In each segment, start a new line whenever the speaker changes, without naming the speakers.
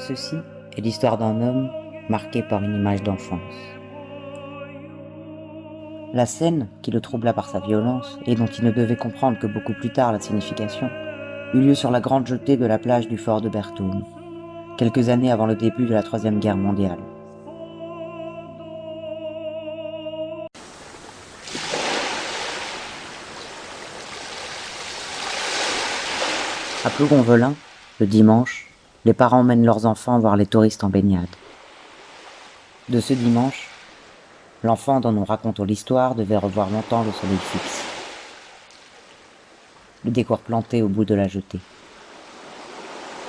Ceci est l'histoire d'un homme marqué par une image d'enfance. La scène, qui le troubla par sa violence, et dont il ne devait comprendre que beaucoup plus tard la signification, eut lieu sur la grande jetée de la plage du fort de Berthoum, quelques années avant le début de la Troisième Guerre mondiale. À Plougonvelin, le dimanche, les parents mènent leurs enfants voir les touristes en baignade. De ce dimanche, l'enfant dont nous racontons l'histoire devait revoir longtemps le soleil fixe. Le décor planté au bout de la jetée.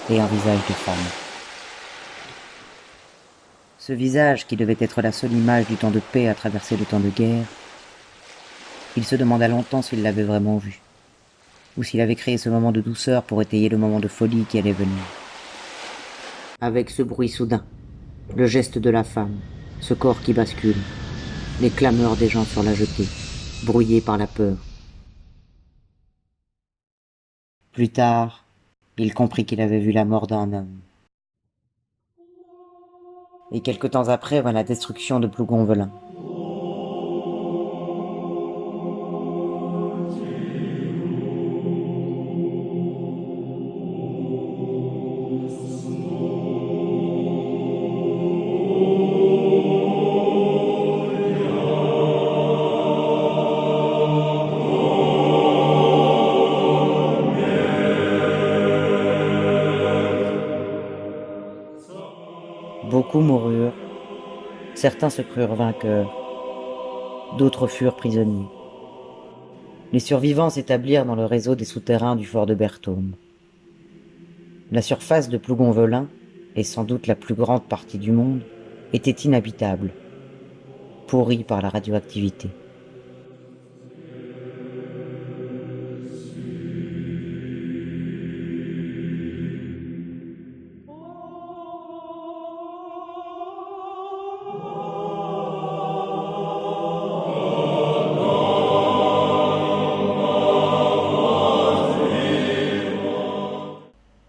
Et un visage de femme. Ce visage, qui devait être la seule image du temps de paix à traverser le temps de guerre, il se demanda longtemps s'il l'avait vraiment vu, ou s'il avait créé ce moment de douceur pour étayer le moment de folie qui allait venir. Avec ce bruit soudain, le geste de la femme, ce corps qui bascule, les clameurs des gens sur la jetée, brouillés par la peur. Plus tard, il comprit qu'il avait vu la mort d'un homme. Et quelque temps après vint la destruction de Plougonvelin. Beaucoup moururent, certains se crurent vainqueurs, d'autres furent prisonniers. Les survivants s'établirent dans le réseau des souterrains du fort de Berthoum. La surface de Plougonvelin, et sans doute la plus grande partie du monde, était inhabitable, pourrie par la radioactivité.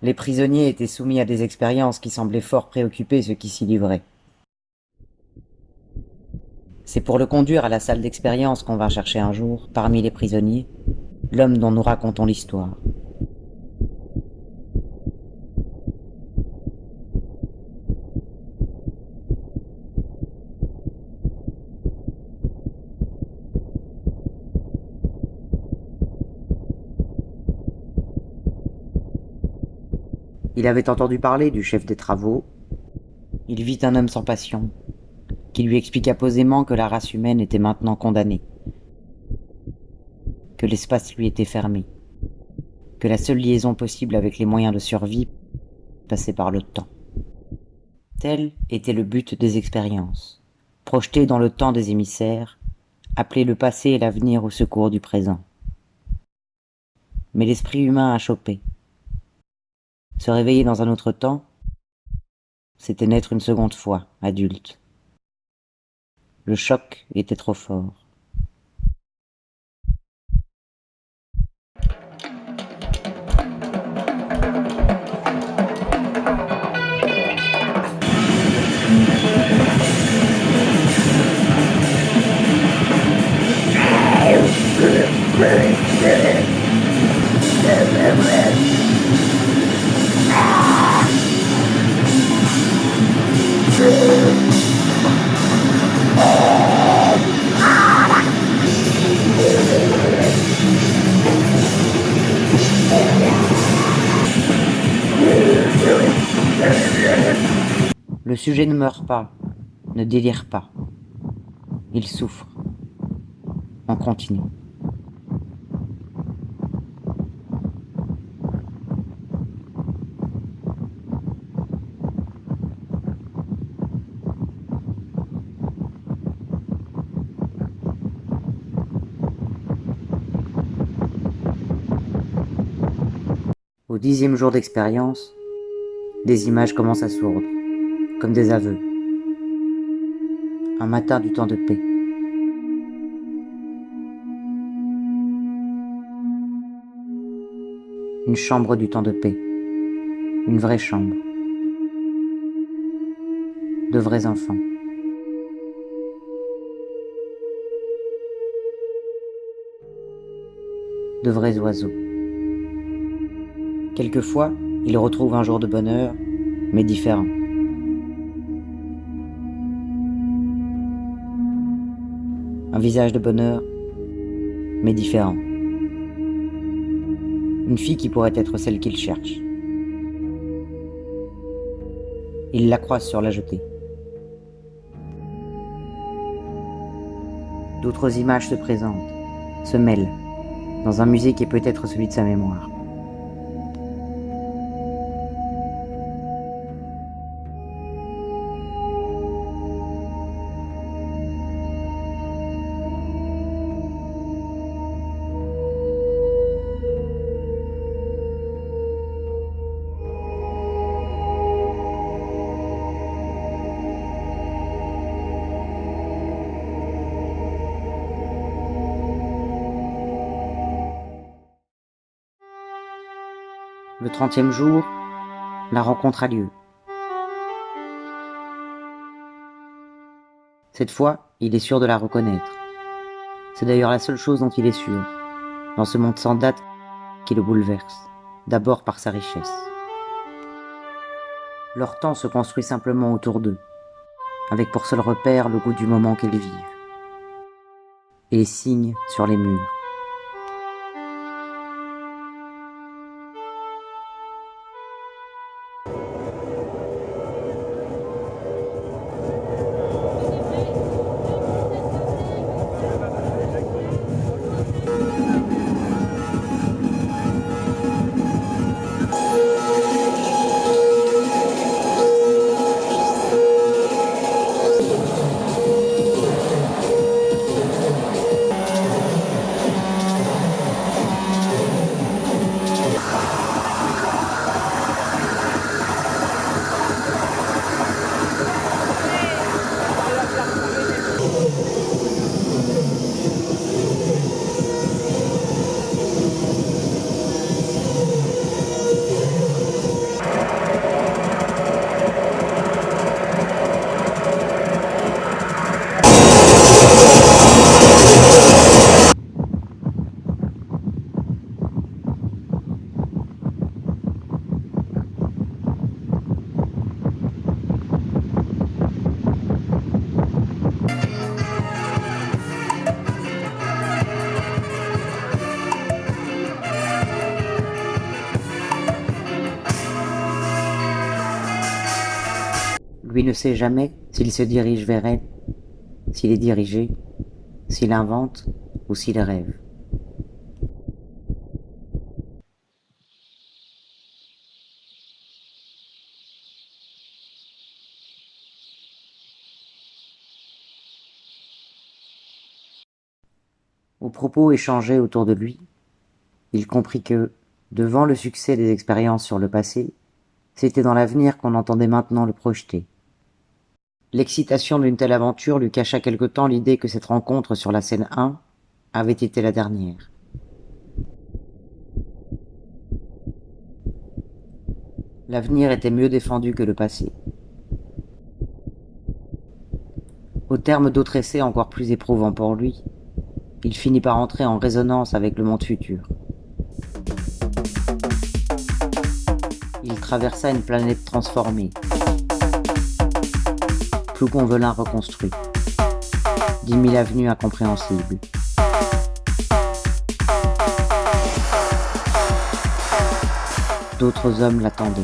Les prisonniers étaient soumis à des expériences qui semblaient fort préoccuper ceux qui s'y livraient. C'est pour le conduire à la salle d'expérience qu'on vint chercher un jour, parmi les prisonniers, l'homme dont nous racontons l'histoire. Il avait entendu parler du chef des travaux. Il vit un homme sans passion, qui lui expliqua posément que la race humaine était maintenant condamnée, que l'espace lui était fermé, que la seule liaison possible avec les moyens de survie passait par le temps. Tel était le but des expériences, projeter dans le temps des émissaires, appeler le passé et l'avenir au secours du présent. Mais l'esprit humain a chopé. Se réveiller dans un autre temps, c'était naître une seconde fois, adulte. Le choc était trop fort. Le sujet ne meurt pas, ne délire pas. Il souffre. On continue. Au 10e jour d'expérience, des images commencent à sourdre, comme des aveux. Un matin du temps de paix. Une chambre du temps de paix. Une vraie chambre. de vrais enfants. De vrais oiseaux. Quelquefois, ils retrouvent un jour de bonheur, mais différent. Un visage de bonheur, mais différent. Une fille qui pourrait être celle qu'ils cherchent. Ils la croisent sur la jetée. D'autres images se présentent, se mêlent, dans un musée qui est peut-être celui de sa mémoire. Le 30e jour, la rencontre a lieu. Cette fois, il est sûr de la reconnaître. C'est d'ailleurs la seule chose dont il est sûr, dans ce monde sans date qui le bouleverse, d'abord par sa richesse. Leur temps se construit simplement autour d'eux, avec pour seul repère le goût du moment qu'ils vivent, et les signes sur les murs. Lui ne sait jamais s'il se dirige vers elle, s'il est dirigé, s'il invente ou s'il rêve. Aux propos échangés autour de lui, il comprit que, devant le succès des expériences sur le passé, c'était dans l'avenir qu'on entendait maintenant le projeter. L'excitation d'une telle aventure lui cacha quelque temps l'idée que cette rencontre sur la scène 1 avait été la dernière. L'avenir était mieux défendu que le passé. Au terme d'autres essais encore plus éprouvants pour lui, il finit par entrer en résonance avec le monde futur. Il traversa une planète transformée, Plougonvelin reconstruit, 10 000 avenues incompréhensibles. D'autres hommes l'attendaient.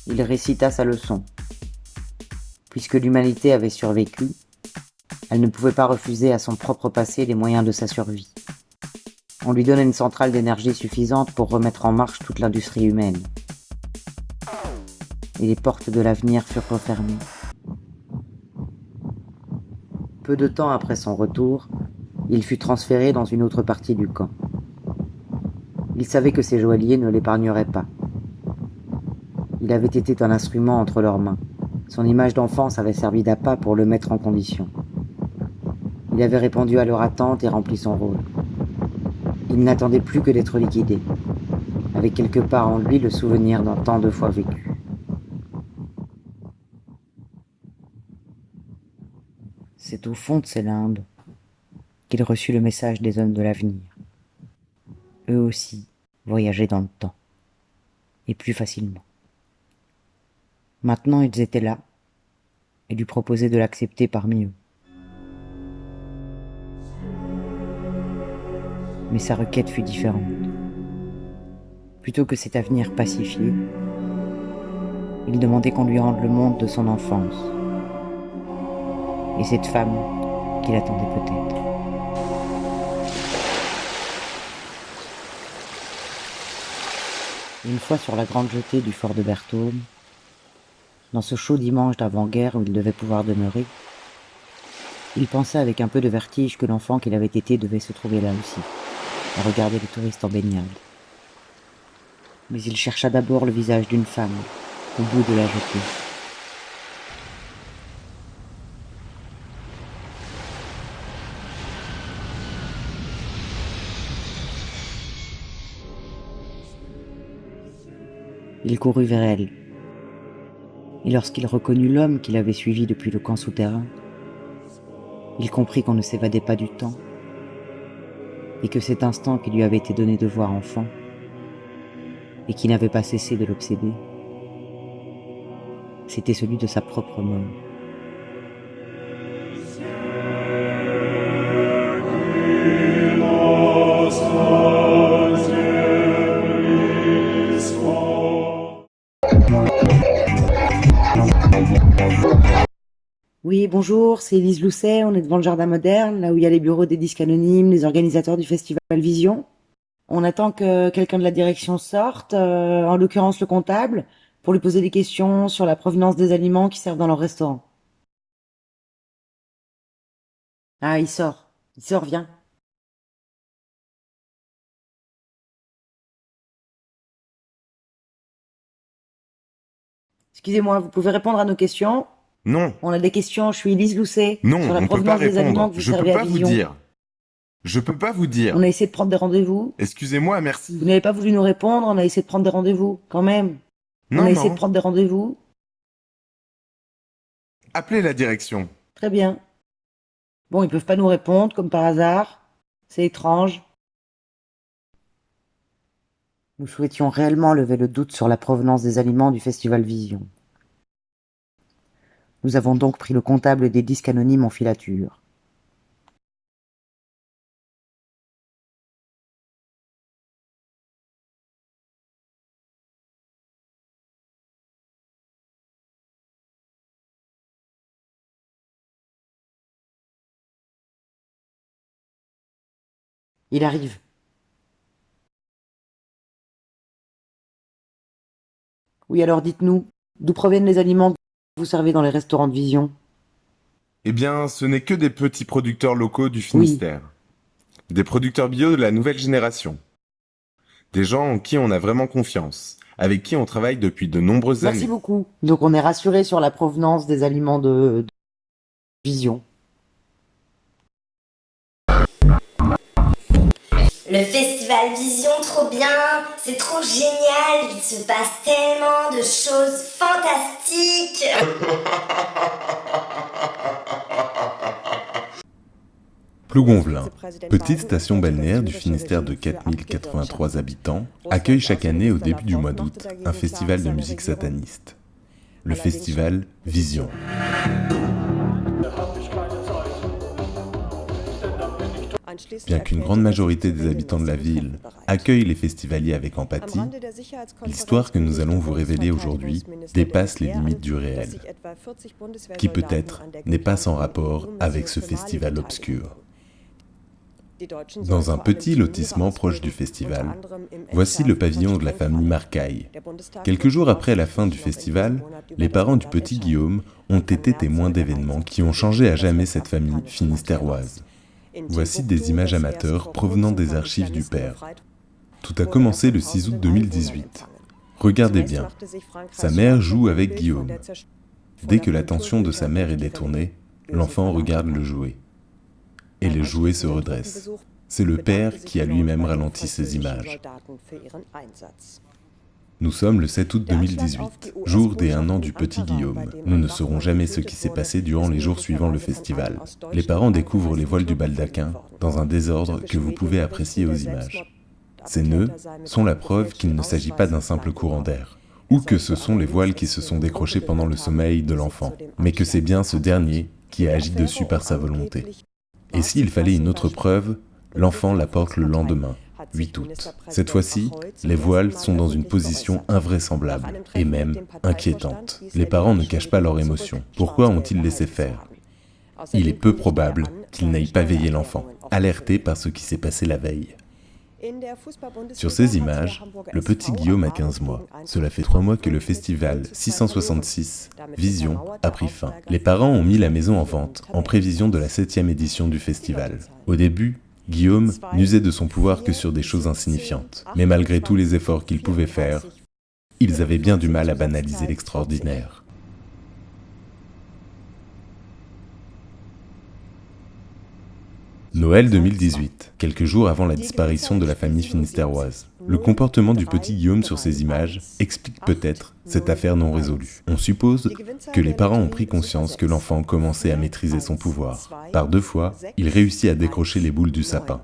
Il récita sa leçon. Puisque l'humanité avait survécu, Elle ne pouvait pas refuser à son propre passé les moyens de sa survie. On lui donnait une centrale d'énergie suffisante pour remettre en marche toute l'industrie humaine. Et les portes de l'avenir furent refermées. Peu de temps après son retour, il fut transféré dans une autre partie du camp. Il savait que ses joailliers ne l'épargneraient pas. Il avait été un instrument entre leurs mains. Son image d'enfance avait servi d'appât pour le mettre en condition. Il avait répondu à leur attente et rempli son rôle. Il n'attendait plus que d'être liquidé, avec quelque part en lui le souvenir d'un tant de fois vécu. C'est au fond de ces limbes qu'il reçut le message des hommes de l'avenir. Eux aussi voyageaient dans le temps, et plus facilement. Maintenant ils étaient là, et lui proposaient de l'accepter parmi eux. Mais sa requête fut différente. Plutôt que cet avenir pacifié, il demandait qu'on lui rende le monde de son enfance, et cette femme qu'il attendait peut-être. Une fois sur la grande jetée du fort de Berthaume, dans ce chaud dimanche d'avant-guerre où il devait pouvoir demeurer, il pensait avec un peu de vertige que l'enfant qu'il avait été devait se trouver là aussi, à regarder les touristes en baignade. Mais il chercha d'abord le visage d'une femme, au bout de la jetée. Il courut vers elle, et lorsqu'il reconnut l'homme qu'il avait suivi depuis le camp souterrain, il comprit qu'on ne s'évadait pas du temps, et que cet instant qui lui avait été donné de voir enfant, et qui n'avait pas cessé de l'obséder, c'était celui de sa propre mort. Oui, bonjour, c'est Élise Lousset, on est devant le Jardin Moderne, là où il y a les bureaux des disques anonymes, les organisateurs du festival Vision. On attend que quelqu'un de la direction sorte, en l'occurrence le comptable, pour lui poser des questions sur la provenance des aliments qui servent dans leur restaurant. Ah, il sort, viens. Excusez-moi, vous pouvez répondre à nos questions?
Non,
On a des questions, je suis Élise Lousset,
non,
sur la
on peut pas
provenance des aliments
répondre.
que vous
Je peux
servez à
pas vous
Vision.
dire. Je peux pas vous dire.
On a essayé de prendre des rendez-vous.
Excusez-moi, merci.
Vous n'avez pas voulu nous répondre, on a essayé de prendre des rendez-vous, quand même. On
Non,
a essayé
non.
de prendre des rendez-vous.
Appelez la direction.
Très bien. Bon, ils peuvent pas nous répondre, comme par hasard. C'est étrange. Nous souhaitions réellement lever le doute sur la provenance des aliments du Festival Vision. Nous avons donc pris le comptable des disques anonymes en filature. Il arrive. Oui, alors dites-nous, d'où proviennent les aliments que vous servez dans les restaurants de Vision?
Eh bien, ce n'est que des petits producteurs locaux du Finistère. Des producteurs bio de la nouvelle génération. Des gens en qui on a vraiment confiance, avec qui on travaille depuis de nombreuses
Merci
années.
beaucoup. Donc on est rassuré sur la provenance des aliments de Vision.
Le festival Vision, trop bien, c'est trop génial, il se passe tellement de choses fantastiques.
Plougonvelin, petite station balnéaire du Finistère de 4083 habitants, accueille chaque année au début du mois d'août un festival de musique sataniste. Le festival Vision. Bien qu'une grande majorité des habitants de la ville accueillent les festivaliers avec empathie, l'histoire que nous allons vous révéler aujourd'hui dépasse les limites du réel, qui peut-être n'est pas sans rapport avec ce festival obscur. Dans un petit lotissement proche du festival, voici le pavillon de la famille Marcaille. Quelques jours après la fin du festival, les parents du petit Guillaume ont été témoins d'événements qui ont changé à jamais cette famille finistèroise. Voici des images amateurs provenant des archives du père. Tout a commencé le 6 août 2018. Regardez bien, sa mère joue avec Guillaume. Dès que l'attention de sa mère est détournée, l'enfant regarde le jouet. Et le jouet se redresse. C'est le père qui a lui-même ralenti ces images. Nous sommes le 7 août 2018, jour des 1 an du petit Guillaume. Nous ne saurons jamais ce qui s'est passé durant les jours suivant le festival. Les parents découvrent les voiles du baldaquin dans un désordre que vous pouvez apprécier aux images. Ces nœuds sont la preuve qu'il ne s'agit pas d'un simple courant d'air, ou que ce sont les voiles qui se sont décrochées pendant le sommeil de l'enfant, mais que c'est bien ce dernier qui a agi dessus par sa volonté. Et s'il fallait une autre preuve, l'enfant la porte le lendemain, 8 août. Cette fois-ci, les voiles sont dans une position invraisemblable, et même inquiétante. Les parents ne cachent pas leur émotion. Pourquoi ont-ils laissé faire? Il est peu probable qu'ils n'aillent pas veiller l'enfant, alertés par ce qui s'est passé la veille. Sur ces images, le petit Guillaume a 15 mois. Cela fait 3 mois que le festival 666 Vision a pris fin. Les parents ont mis la maison en vente en prévision de la 7e édition du festival. Au début, Guillaume n'usait de son pouvoir que sur des choses insignifiantes. Mais malgré tous les efforts qu'ils pouvaient faire, ils avaient bien du mal à banaliser l'extraordinaire. Noël 2018, quelques jours avant la disparition de la famille finistèroise. Le comportement du petit Guillaume sur ces images explique peut-être cette affaire non résolue. On suppose que les parents ont pris conscience que l'enfant commençait à maîtriser son pouvoir. Par 2 fois, il réussit à décrocher les boules du sapin.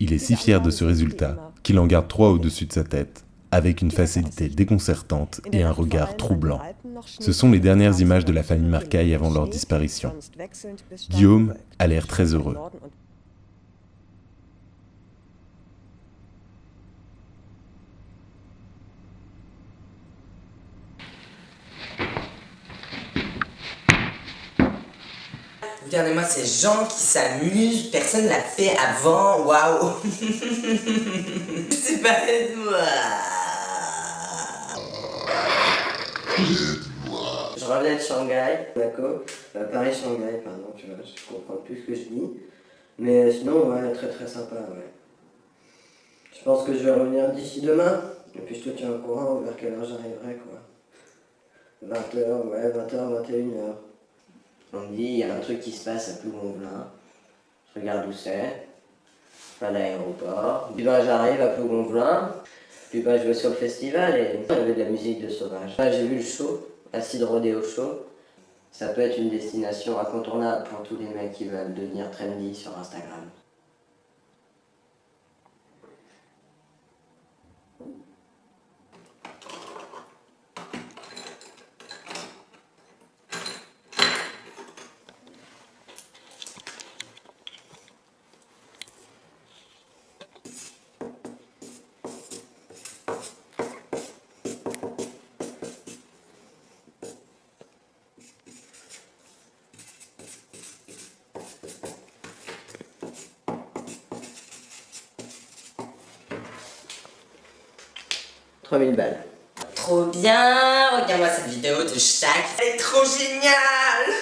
Il est si fier de ce résultat qu'il en garde 3 au-dessus de sa tête, avec une facilité déconcertante et un regard troublant. Ce sont les dernières images de la famille Marcaille avant leur disparition. Guillaume a l'air très heureux.
Regardez-moi ces gens qui s'amusent, personne l'a fait avant, waouh. C'est pas moi. Je reviens de Shanghai, Monaco, Paris-Shanghai, pardon, tu vois, je comprends plus ce que je dis. Mais sinon, ouais, très très sympa, ouais. Je pense que je vais revenir d'ici demain, et puis je te tiens au courant vers quelle heure j'arriverai, quoi. 20h, ouais, 20h, 21h. On me dit, il y a un truc qui se passe à Plougonvelin. Je regarde où c'est. Je vais à l'aéroport. Puis ben, j'arrive à Plougonvelin. Puis ben, je vais sur le festival et il y avait de la musique de Sauvage. Ben, j'ai vu le show, Acid Rodeo Show. Ça peut être une destination incontournable pour tous les mecs qui veulent devenir trendy sur Instagram. $3000 balles. Trop bien, regarde-moi cette vidéo de Shaq, elle est trop géniale.